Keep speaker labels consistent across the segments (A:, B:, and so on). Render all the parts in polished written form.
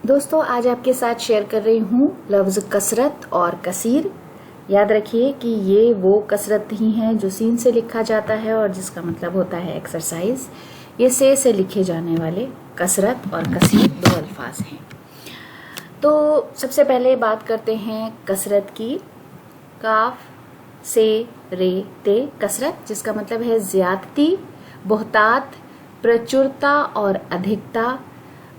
A: دوستو آج آپ کے ساتھ شیئر کر رہی ہوں لفظ کثرت اور کثیر. یاد رکھیے کہ یہ وہ کثرت نہیں ہے جو سین سے لکھا جاتا ہے اور جس کا مطلب ہوتا ہے ایکسرسائز. یہ سے لکھے جانے والے کثرت اور کثیر دو الفاظ ہیں. تو سب سے پہلے بات کرتے ہیں کثرت کی. کاف سے رے تے کثرت، جس کا مطلب ہے زیادتی، بہتات، پرچرتا اور ادھکتا.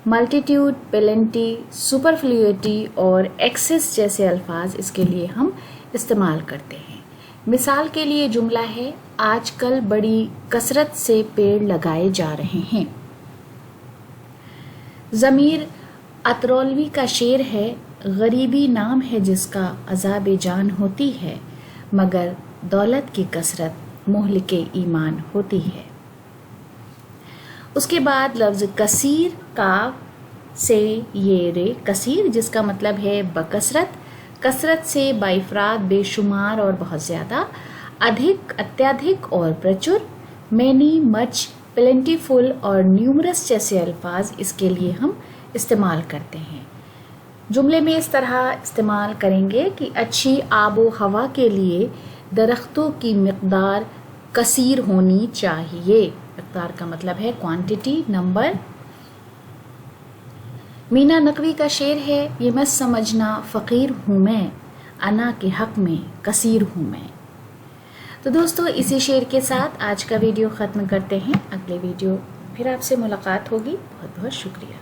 A: ملٹیٹیوڈ، پلنٹی، سپرفلیوٹی اور ایکسس جیسے الفاظ اس کے لیے ہم استعمال کرتے ہیں. مثال کے لیے جملہ ہے آج کل بڑی کثرت سے پیڑ لگائے جا رہے ہیں. ضمیر اترولوی کا شعر ہے، غریبی نام ہے جس کا عذاب جان ہوتی ہے، مگر دولت کی کثرت مہلک ایمان ہوتی ہے. اس کے بعد لفظ کثیر، کاف سے یہ رے کثیر، جس کا مطلب ہے بکثرت، کثرت سے بافراد بے شمار اور بہت زیادہ. ادھک اتیادھک اور پرچر. مینی، مچ، پلنٹی فل اور نیومرس جیسے الفاظ اس کے لیے ہم استعمال کرتے ہیں. جملے میں اس طرح استعمال کریں گے کہ اچھی آب و ہوا کے لیے درختوں کی مقدار کثیر ہونی چاہیے. مقدار کا مطلب ہے کوانٹٹی، نمبر. مینا نقوی کا شعر ہے، یہ مت سمجھنا فقیر ہوں میں، انا کے حق میں کثیر ہوں میں. تو دوستو اسی شعر کے ساتھ آج کا ویڈیو ختم کرتے ہیں. اگلے ویڈیو پھر آپ سے ملاقات ہوگی. بہت بہت شکریہ.